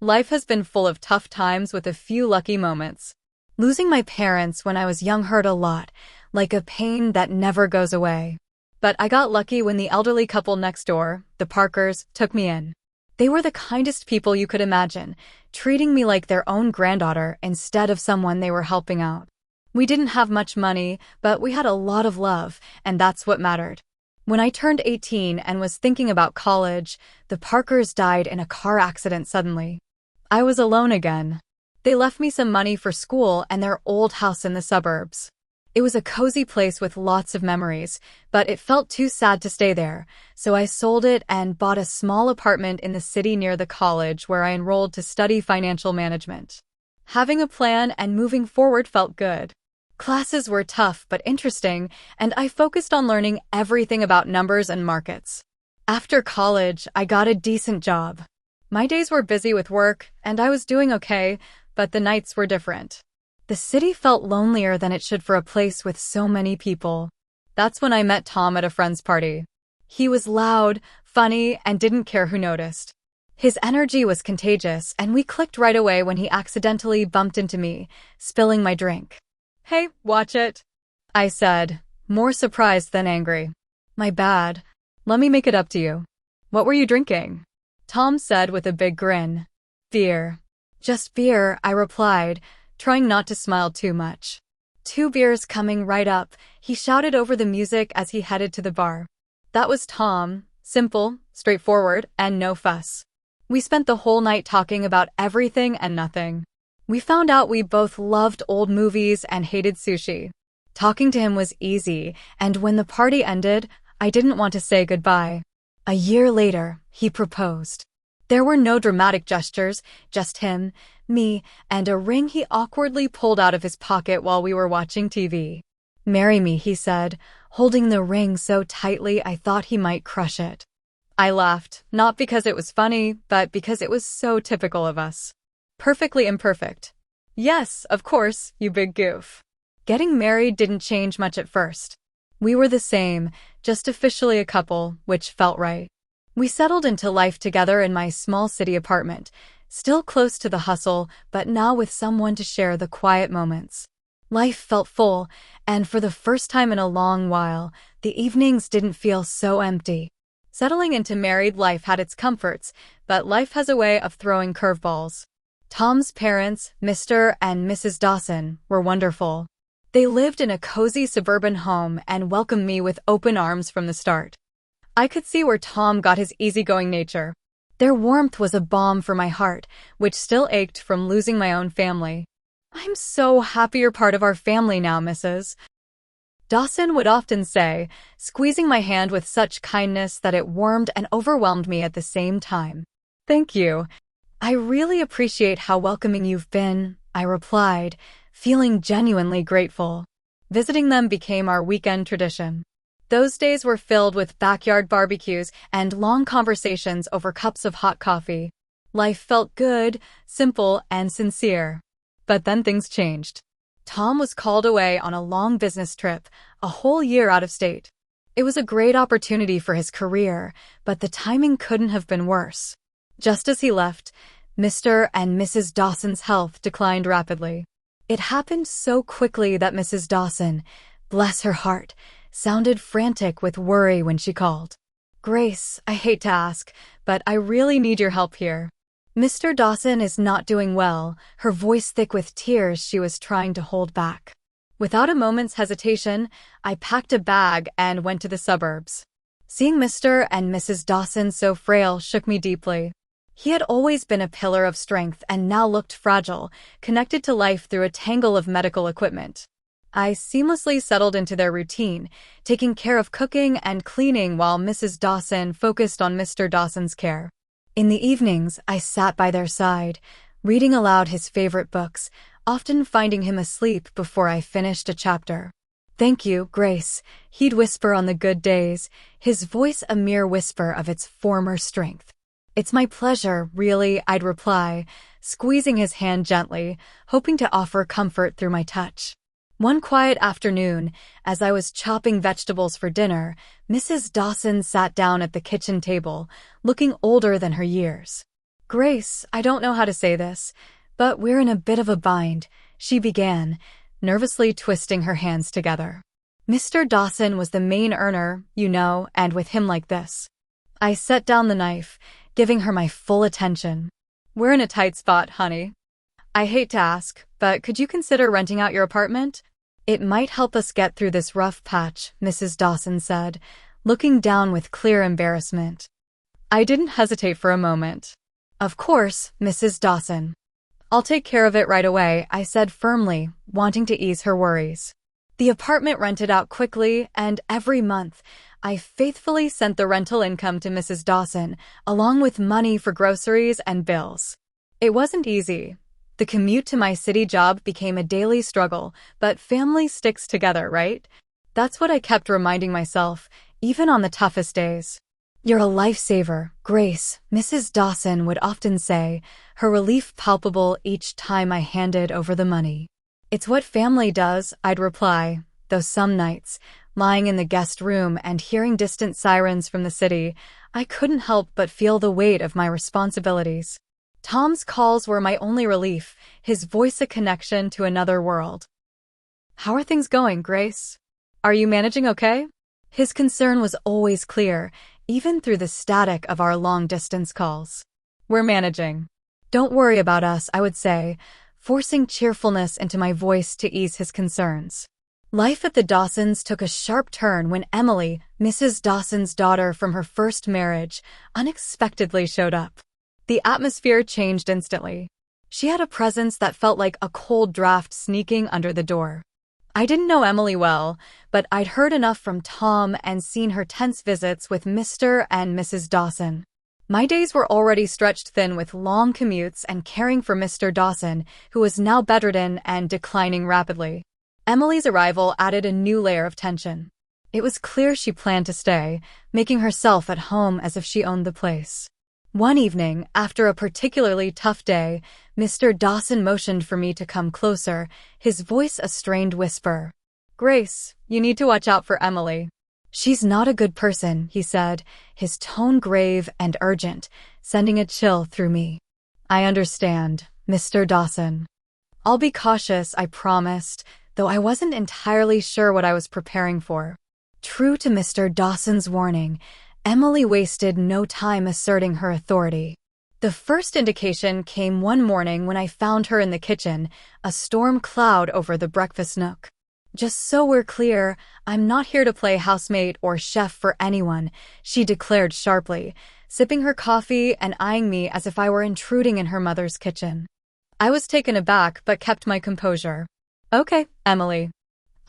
Life has been full of tough times with a few lucky moments. Losing my parents when I was young hurt a lot, like a pain that never goes away. But I got lucky when the elderly couple next door, the Parkers, took me in. They were the kindest people you could imagine, treating me like their own granddaughter instead of someone they were helping out. We didn't have much money, but we had a lot of love, and that's what mattered. When I turned 18 and was thinking about college, the Parkers died in a car accident suddenly. I was alone again. They left me some money for school and their old house in the suburbs. It was a cozy place with lots of memories, but it felt too sad to stay there, so I sold it and bought a small apartment in the city near the college where I enrolled to study financial management. Having a plan and moving forward felt good. Classes were tough but interesting, and I focused on learning everything about numbers and markets. After college, I got a decent job. My days were busy with work, and I was doing okay, but the nights were different. The city felt lonelier than it should for a place with so many people. That's when I met Tom at a friend's party. He was loud, funny, and didn't care who noticed. His energy was contagious, and we clicked right away when he accidentally bumped into me, spilling my drink. "Hey, watch it," I said, more surprised than angry. "My bad. Let me make it up to you." "What were you drinking?" Tom said with a big grin. "Beer." "Just beer," I replied, trying not to smile too much. "2 beers coming right up," he shouted over the music as he headed to the bar. That was Tom, simple, straightforward, and no fuss. We spent the whole night talking about everything and nothing. We found out we both loved old movies and hated sushi. Talking to him was easy, and when the party ended, I didn't want to say goodbye. A year later, he proposed. There were no dramatic gestures, just him, me, and a ring he awkwardly pulled out of his pocket while we were watching TV. "Marry me," he said, holding the ring so tightly I thought he might crush it. I laughed, not because it was funny, but because it was so typical of us. Perfectly imperfect. "Yes, of course, you big goof." Getting married didn't change much at first. We were the same, just officially a couple, which felt right. We settled into life together in my small city apartment, still close to the hustle, but now with someone to share the quiet moments. Life felt full, and for the first time in a long while, the evenings didn't feel so empty. Settling into married life had its comforts, but life has a way of throwing curveballs. Tom's parents, Mr. and Mrs. Dawson, were wonderful. They lived in a cozy suburban home and welcomed me with open arms from the start. I could see where Tom got his easygoing nature. Their warmth was a balm for my heart, which still ached from losing my own family. "I'm so happy you're part of our family now, Mrs. Dawson would often say, squeezing my hand with such kindness that it warmed and overwhelmed me at the same time. "Thank you. I really appreciate how welcoming you've been," I replied, feeling genuinely grateful. Visiting them became our weekend tradition. Those days were filled with backyard barbecues and long conversations over cups of hot coffee. Life felt good, simple, and sincere. But then things changed. Tom was called away on a long business trip, a whole year out of state. It was a great opportunity for his career, but the timing couldn't have been worse. Just as he left, Mr. and Mrs. Dawson's health declined rapidly. It happened so quickly that Mrs. Dawson, bless her heart, sounded frantic with worry when she called. "Grace, I hate to ask, but I really need your help here. Mr. Dawson is not doing well," her voice thick with tears she was trying to hold back. Without a moment's hesitation, I packed a bag and went to the suburbs. Seeing Mr. and Mrs. Dawson so frail shook me deeply. He had always been a pillar of strength and now looked fragile, connected to life through a tangle of medical equipment. I seamlessly settled into their routine, taking care of cooking and cleaning while Mrs. Dawson focused on Mr. Dawson's care. In the evenings, I sat by their side, reading aloud his favorite books, often finding him asleep before I finished a chapter. "Thank you, Grace," he'd whisper on the good days, his voice a mere whisper of its former strength. "It's my pleasure, really," I'd reply, squeezing his hand gently, hoping to offer comfort through my touch. One quiet afternoon, as I was chopping vegetables for dinner, Mrs. Dawson sat down at the kitchen table, looking older than her years. Grace, I don't know how to say this, but we're in a bit of a bind, she began, nervously twisting her hands together. Mr. Dawson was the main earner, you know, and with him like this. I set down the knife, giving her my full attention. We're in a tight spot, honey. I hate to ask, but could you consider renting out your apartment? It might help us get through this rough patch, Mrs. Dawson said, looking down with clear embarrassment. I didn't hesitate for a moment. Of course, Mrs. Dawson. I'll take care of it right away, I said firmly, wanting to ease her worries. The apartment rented out quickly, and every month, I faithfully sent the rental income to Mrs. Dawson, along with money for groceries and bills. It wasn't easy. The commute to my city job became a daily struggle, but family sticks together, right? That's what I kept reminding myself, even on the toughest days. You're a lifesaver, Grace, Mrs. Dawson would often say, her relief palpable each time I handed over the money. It's what family does, I'd reply, though some nights, lying in the guest room and hearing distant sirens from the city, I couldn't help but feel the weight of my responsibilities. Tom's calls were my only relief, his voice a connection to another world. How are things going, Grace? Are you managing okay? His concern was always clear, even through the static of our long-distance calls. We're managing. Don't worry about us, I would say, forcing cheerfulness into my voice to ease his concerns. Life at the Dawsons took a sharp turn when Emily, Mrs. Dawson's daughter from her first marriage, unexpectedly showed up. The atmosphere changed instantly. She had a presence that felt like a cold draft sneaking under the door. I didn't know Emily well, but I'd heard enough from Tom and seen her tense visits with Mr. and Mrs. Dawson. My days were already stretched thin with long commutes and caring for Mr. Dawson, who was now bedridden and declining rapidly. Emily's arrival added a new layer of tension. It was clear she planned to stay, making herself at home as if she owned the place. One evening, after a particularly tough day, Mr. Dawson motioned for me to come closer, his voice a strained whisper. Grace, you need to watch out for Emily. She's not a good person, he said, his tone grave and urgent, sending a chill through me. I understand, Mr. Dawson. I'll be cautious, I promised, though I wasn't entirely sure what I was preparing for. True to Mr. Dawson's warning, Emily wasted no time asserting her authority. The first indication came one morning when I found her in the kitchen, a storm cloud over the breakfast nook. Just so we're clear, I'm not here to play housemaid or chef for anyone, she declared sharply, sipping her coffee and eyeing me as if I were intruding in her mother's kitchen. I was taken aback but kept my composure. Okay, Emily.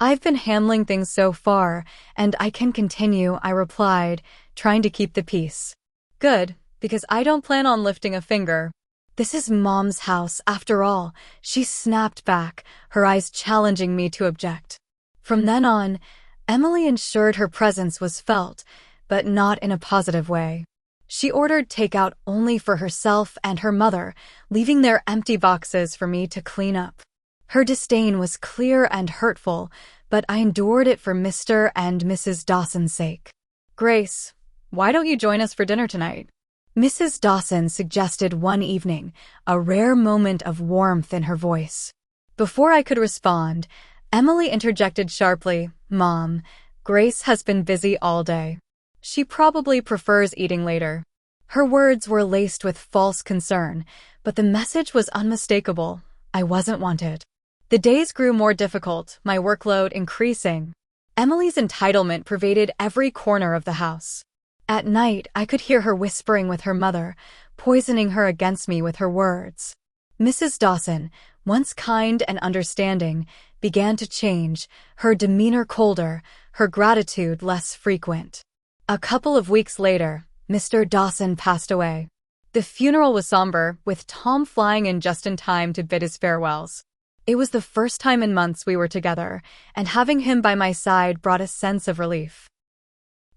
I've been handling things so far, and I can continue, I replied, trying to keep the peace. Good, because I don't plan on lifting a finger. This is Mom's house, after all, she snapped back, her eyes challenging me to object. From then on, Emily ensured her presence was felt, but not in a positive way. She ordered takeout only for herself and her mother, leaving their empty boxes for me to clean up. Her disdain was clear and hurtful, but I endured it for Mr. and Mrs. Dawson's sake. Grace, why don't you join us for dinner tonight? Mrs. Dawson suggested one evening, a rare moment of warmth in her voice. Before I could respond, Emily interjected sharply, Mom, Grace has been busy all day. She probably prefers eating later. Her words were laced with false concern, but the message was unmistakable. I wasn't wanted. The days grew more difficult, my workload increasing. Emily's entitlement pervaded every corner of the house. At night, I could hear her whispering with her mother, poisoning her against me with her words. Mrs. Dawson, once kind and understanding, began to change, her demeanor colder, her gratitude less frequent. A couple of weeks later, Mr. Dawson passed away. The funeral was somber, with Tom flying in just in time to bid his farewells. It was the first time in months we were together, and having him by my side brought a sense of relief.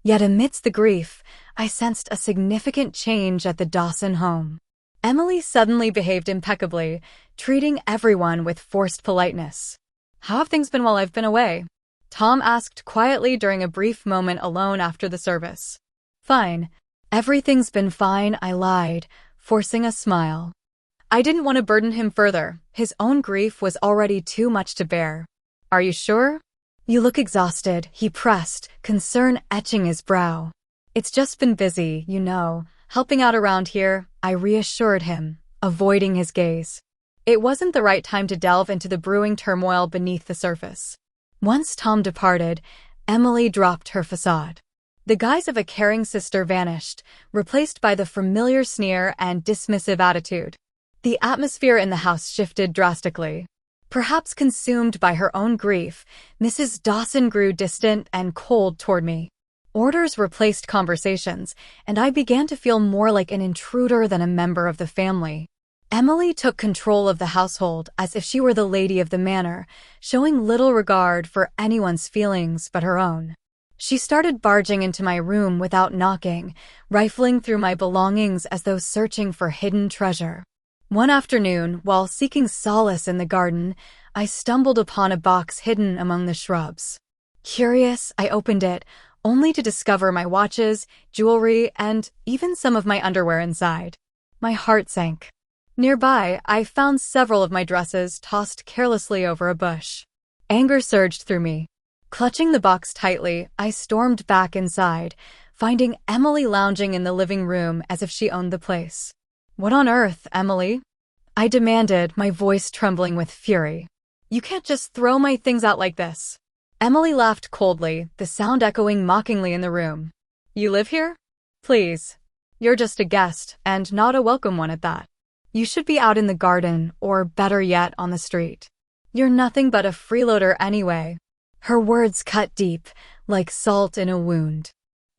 Yet amidst the grief, I sensed a significant change at the Dawson home. Emily suddenly behaved impeccably, treating everyone with forced politeness. How have things been while I've been away? Tom asked quietly during a brief moment alone after the service. Fine. Everything's been fine, I lied, forcing a smile. I didn't want to burden him further. His own grief was already too much to bear. Are you sure? You look exhausted, he pressed, concern etching his brow. It's just been busy, you know, helping out around here, I reassured him, avoiding his gaze. It wasn't the right time to delve into the brewing turmoil beneath the surface. Once Tom departed, Emily dropped her facade. The guise of a caring sister vanished, replaced by the familiar sneer and dismissive attitude. The atmosphere in the house shifted drastically. Perhaps consumed by her own grief, Mrs. Dawson grew distant and cold toward me. Orders replaced conversations, and I began to feel more like an intruder than a member of the family. Emily took control of the household as if she were the lady of the manor, showing little regard for anyone's feelings but her own. She started barging into my room without knocking, rifling through my belongings as though searching for hidden treasure. One afternoon, while seeking solace in the garden, I stumbled upon a box hidden among the shrubs. Curious, I opened it, only to discover my watches, jewelry, and even some of my underwear inside. My heart sank. Nearby, I found several of my dresses tossed carelessly over a bush. Anger surged through me. Clutching the box tightly, I stormed back inside, finding Emily lounging in the living room as if she owned the place. What on earth, Emily? I demanded, my voice trembling with fury. You can't just throw my things out like this. Emily laughed coldly, the sound echoing mockingly in the room. You live here? Please. You're just a guest, and not a welcome one at that. You should be out in the garden, or better yet, on the street. You're nothing but a freeloader anyway. Her words cut deep, like salt in a wound.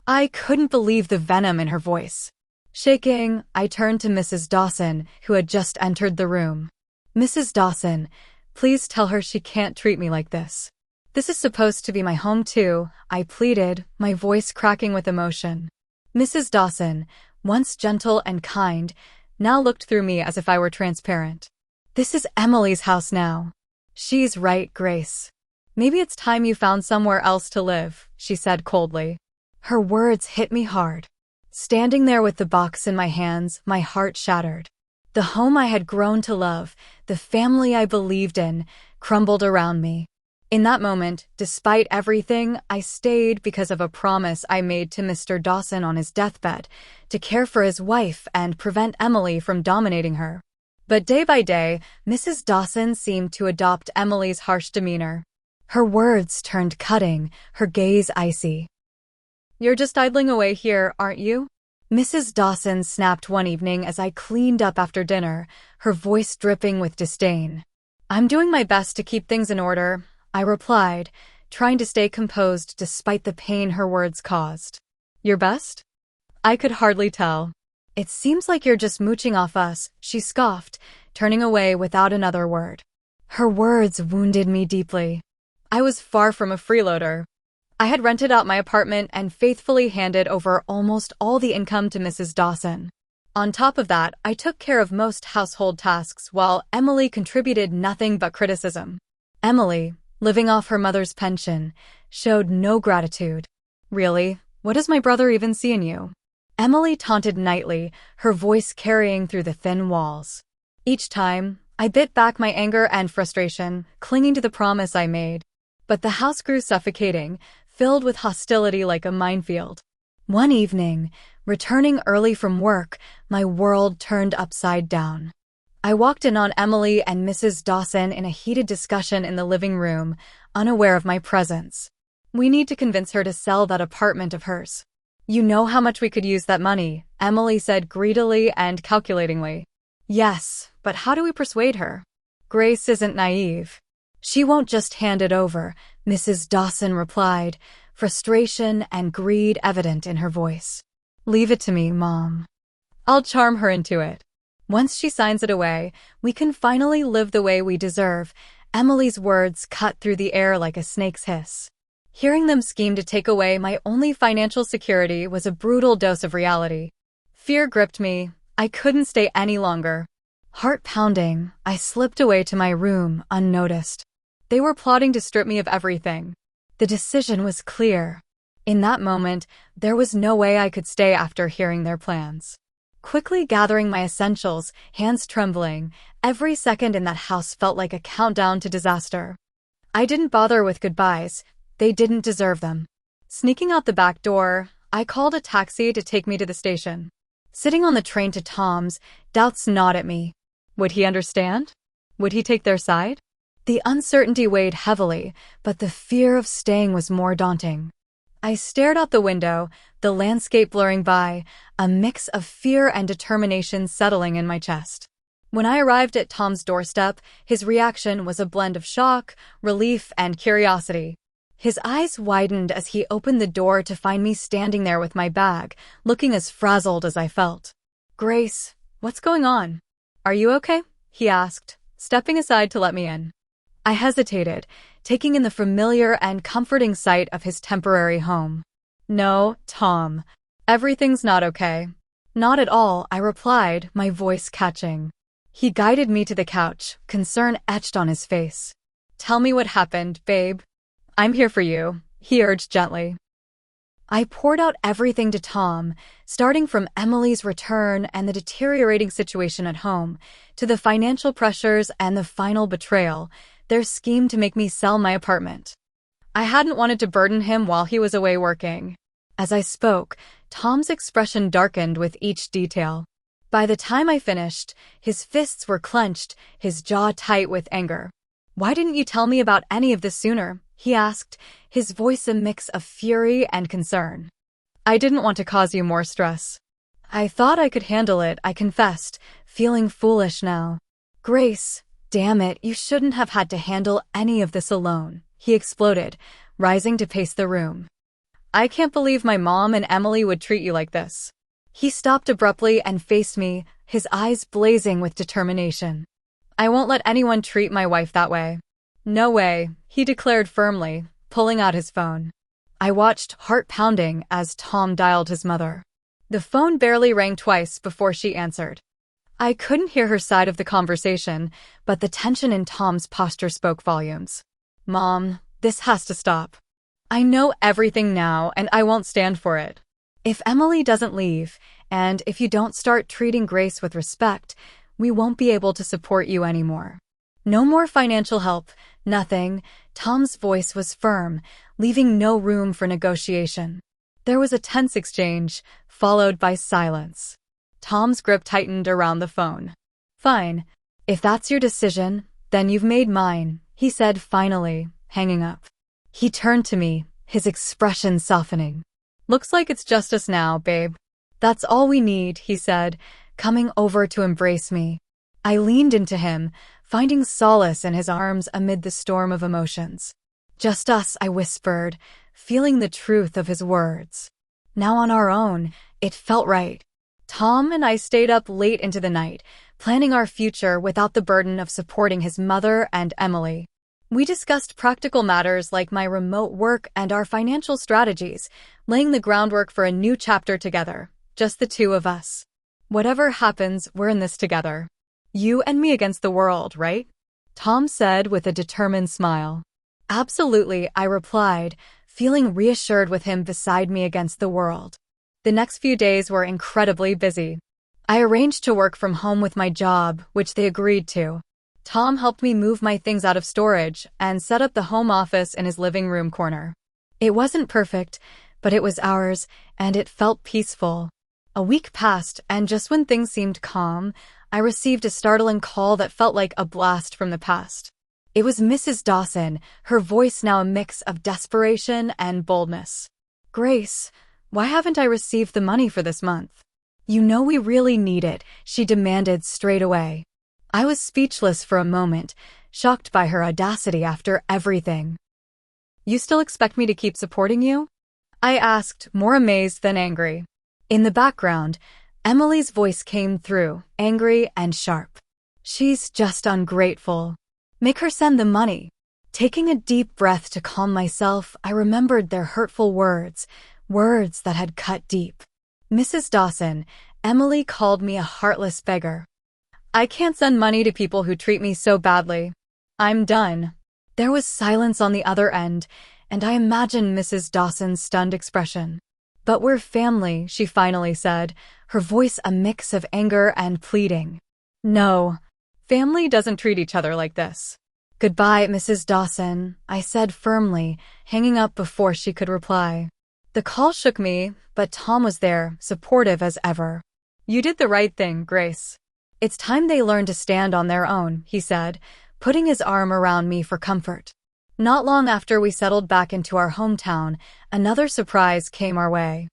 I couldn't believe the venom in her voice. Shaking, I turned to Mrs. Dawson, who had just entered the room. Mrs. Dawson, please tell her she can't treat me like this. This is supposed to be my home too, I pleaded, my voice cracking with emotion. Mrs. Dawson, once gentle and kind, now looked through me as if I were transparent. This is Emily's house now. She's right, Grace. Maybe it's time you found somewhere else to live, she said coldly. Her words hit me hard. Standing there with the box in my hands, my heart shattered. The home I had grown to love, the family I believed in, crumbled around me. In that moment, despite everything, I stayed because of a promise I made to Mr. Dawson on his deathbed, to care for his wife and prevent Emily from dominating her. But day by day, Mrs. Dawson seemed to adopt Emily's harsh demeanor. Her words turned cutting, her gaze icy. You're just idling away here, aren't you? Mrs. Dawson snapped one evening as I cleaned up after dinner, her voice dripping with disdain. I'm doing my best to keep things in order, I replied, trying to stay composed despite the pain her words caused. Your best? I could hardly tell. It seems like you're just mooching off us, she scoffed, turning away without another word. Her words wounded me deeply. I was far from a freeloader. I had rented out my apartment and faithfully handed over almost all the income to Mrs. Dawson. On top of that, I took care of most household tasks while Emily contributed nothing but criticism. Emily, living off her mother's pension, showed no gratitude. Really, what does my brother even see in you? Emily taunted nightly, her voice carrying through the thin walls. Each time, I bit back my anger and frustration, clinging to the promise I made. But the house grew suffocating, filled with hostility like a minefield. One evening, returning early from work, my world turned upside down. I walked in on Emily and Mrs. Dawson in a heated discussion in the living room, unaware of my presence. We need to convince her to sell that apartment of hers. You know how much we could use that money, Emily said greedily and calculatingly. Yes, but how do we persuade her? Grace isn't naive. She won't just hand it over, Mrs. Dawson replied, frustration and greed evident in her voice. Leave it to me, Mom. I'll charm her into it. Once she signs it away, we can finally live the way we deserve. Emily's words cut through the air like a snake's hiss. Hearing them scheme to take away my only financial security was a brutal dose of reality. Fear gripped me. I couldn't stay any longer. Heart pounding, I slipped away to my room, unnoticed. They were plotting to strip me of everything. The decision was clear. In that moment, there was no way I could stay after hearing their plans. Quickly gathering my essentials, hands trembling, every second in that house felt like a countdown to disaster. I didn't bother with goodbyes. They didn't deserve them. Sneaking out the back door, I called a taxi to take me to the station. Sitting on the train to Tom's, doubts gnawed at me. Would he understand? Would he take their side? The uncertainty weighed heavily, but the fear of staying was more daunting. I stared out the window, the landscape blurring by, a mix of fear and determination settling in my chest. When I arrived at Tom's doorstep, his reaction was a blend of shock, relief, and curiosity. His eyes widened as he opened the door to find me standing there with my bag, looking as frazzled as I felt. "Grace, what's going on? Are you okay?" he asked, stepping aside to let me in. I hesitated, taking in the familiar and comforting sight of his temporary home. "No, Tom. Everything's not okay." "Not at all," I replied, my voice catching. He guided me to the couch, concern etched on his face. "Tell me what happened, babe." "I'm here for you," he urged gently. I poured out everything to Tom, starting from Emily's return and the deteriorating situation at home, to the financial pressures and the final betrayal, their scheme to make me sell my apartment. I hadn't wanted to burden him while he was away working. As I spoke, Tom's expression darkened with each detail. By the time I finished, his fists were clenched, his jaw tight with anger. "Why didn't you tell me about any of this sooner?" he asked, his voice a mix of fury and concern. "I didn't want to cause you more stress. I thought I could handle it," I confessed, feeling foolish now. "Grace, damn it, you shouldn't have had to handle any of this alone," he exploded, rising to pace the room. "I can't believe my mom and Emily would treat you like this." He stopped abruptly and faced me, his eyes blazing with determination. "I won't let anyone treat my wife that way." "No way," he declared firmly, pulling out his phone. I watched, heart pounding, as Tom dialed his mother. The phone barely rang twice before she answered. I couldn't hear her side of the conversation, but the tension in Tom's posture spoke volumes. "Mom, this has to stop. I know everything now, and I won't stand for it. If Emily doesn't leave, and if you don't start treating Grace with respect, we won't be able to support you anymore. No more financial help, nothing." Tom's voice was firm, leaving no room for negotiation. There was a tense exchange, followed by silence. Tom's grip tightened around the phone. "Fine. If that's your decision, then you've made mine," he said finally, hanging up. He turned to me, his expression softening. "Looks like it's just us now, babe." "That's all we need," he said, coming over to embrace me. I leaned into him, finding solace in his arms amid the storm of emotions. "Just us," I whispered, feeling the truth of his words. Now on our own, it felt right. Tom and I stayed up late into the night, planning our future without the burden of supporting his mother and Emily. We discussed practical matters like my remote work and our financial strategies, laying the groundwork for a new chapter together, just the two of us. "Whatever happens, we're in this together. You and me against the world, right?" Tom said with a determined smile. "Absolutely," I replied, feeling reassured with him beside me against the world. The next few days were incredibly busy. I arranged to work from home with my job, which they agreed to. Tom helped me move my things out of storage and set up the home office in his living room corner. It wasn't perfect, but it was ours, and it felt peaceful. A week passed, and just when things seemed calm, I received a startling call that felt like a blast from the past. It was Mrs. Dawson, her voice now a mix of desperation and boldness. "Grace, why haven't I received the money for this month?" "You know we really need it," she demanded straight away. I was speechless for a moment, shocked by her audacity after everything. "You still expect me to keep supporting you?" I asked, more amazed than angry. In the background, Emily's voice came through, angry and sharp. "She's just ungrateful. Make her send the money." Taking a deep breath to calm myself, I remembered their hurtful words, words that had cut deep. "Mrs. Dawson, Emily called me a heartless beggar. I can't send money to people who treat me so badly. I'm done." There was silence on the other end, and I imagined Mrs. Dawson's stunned expression. But we're family, she finally said, her voice a mix of anger and pleading. No, family doesn't treat each other like this. Goodbye, Mrs. Dawson, I said firmly, hanging up before she could reply. The call shook me, but Tom was there, supportive as ever. You did the right thing, Grace. It's time they learn to stand on their own, he said, putting his arm around me for comfort. Not long after we settled back into our hometown, another surprise came our way.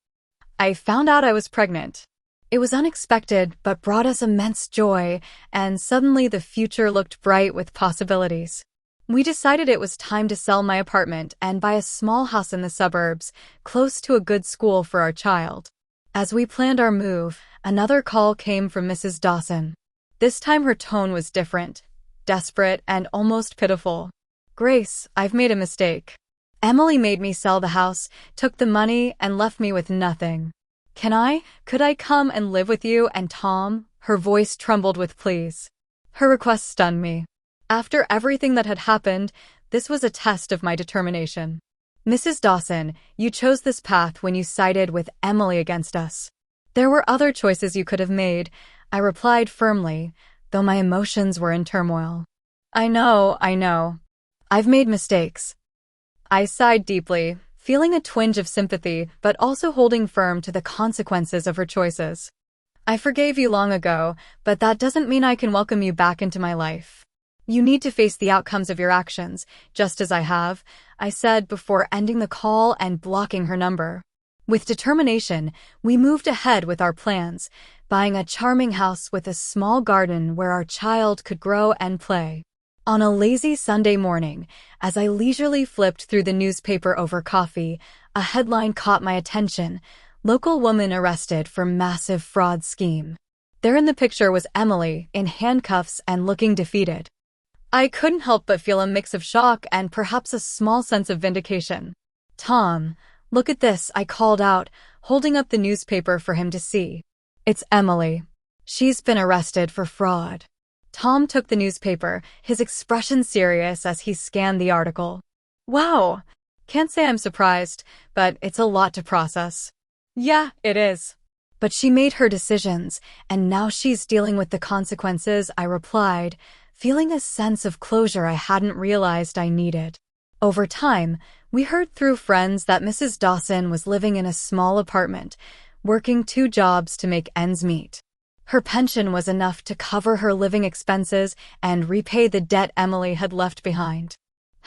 I found out I was pregnant. It was unexpected, but brought us immense joy, and suddenly the future looked bright with possibilities. We decided it was time to sell my apartment and buy a small house in the suburbs, close to a good school for our child. As we planned our move, another call came from Mrs. Dawson. This time her tone was different, desperate and almost pitiful. Grace, I've made a mistake. Emily made me sell the house, took the money, and left me with nothing. Could I come and live with you and Tom? Her voice trembled with pleas. Her request stunned me. After everything that had happened, this was a test of my determination. Mrs. Dawson, you chose this path when you sided with Emily against us. There were other choices you could have made, I replied firmly, though my emotions were in turmoil. I know. I've made mistakes. I sighed deeply, feeling a twinge of sympathy, but also holding firm to the consequences of her choices. I forgave you long ago, but that doesn't mean I can welcome you back into my life. You need to face the outcomes of your actions, just as I have, I said before ending the call and blocking her number. With determination, we moved ahead with our plans, buying a charming house with a small garden where our child could grow and play. On a lazy Sunday morning, as I leisurely flipped through the newspaper over coffee, a headline caught my attention: local woman arrested for massive fraud scheme. There in the picture was Emily, in handcuffs and looking defeated. I couldn't help but feel a mix of shock and perhaps a small sense of vindication. Tom, look at this, I called out, holding up the newspaper for him to see. It's Emily. She's been arrested for fraud. Tom took the newspaper, his expression serious as he scanned the article. Wow! Can't say I'm surprised, but it's a lot to process. Yeah, it is. But she made her decisions, and now she's dealing with the consequences, I replied, feeling a sense of closure I hadn't realized I needed. Over time, we heard through friends that Mrs. Dawson was living in a small apartment, working 2 jobs to make ends meet. Her pension was enough to cover her living expenses and repay the debt Emily had left behind.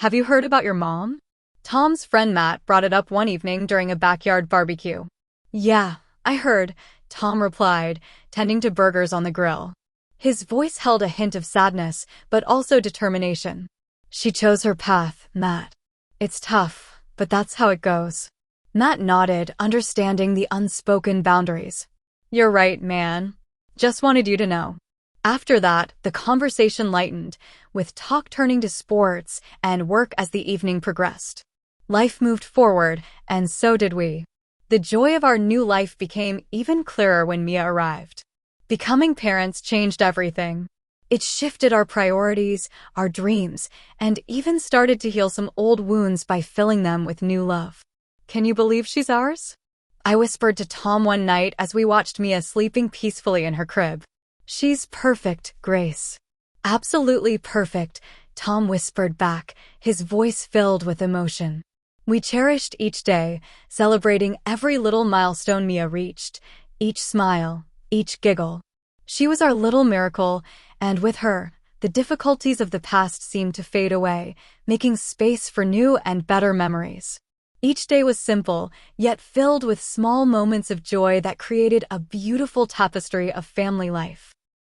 Have you heard about your mom? Tom's friend Matt brought it up one evening during a backyard barbecue. Yeah, I heard, Tom replied, tending to burgers on the grill. His voice held a hint of sadness, but also determination. She chose her path, Matt. It's tough, but that's how it goes. Matt nodded, understanding the unspoken boundaries. You're right, man. Just wanted you to know. After that, the conversation lightened, with talk turning to sports and work as the evening progressed. Life moved forward, and so did we. The joy of our new life became even clearer when Mia arrived. Becoming parents changed everything. It shifted our priorities, our dreams, and even started to heal some old wounds by filling them with new love. Can you believe she's ours? I whispered to Tom one night as we watched Mia sleeping peacefully in her crib. She's perfect, Grace. Absolutely perfect, Tom whispered back, his voice filled with emotion. We cherished each day, celebrating every little milestone Mia reached, each smile, each giggle. She was our little miracle, and with her, the difficulties of the past seemed to fade away, making space for new and better memories. Each day was simple, yet filled with small moments of joy that created a beautiful tapestry of family life.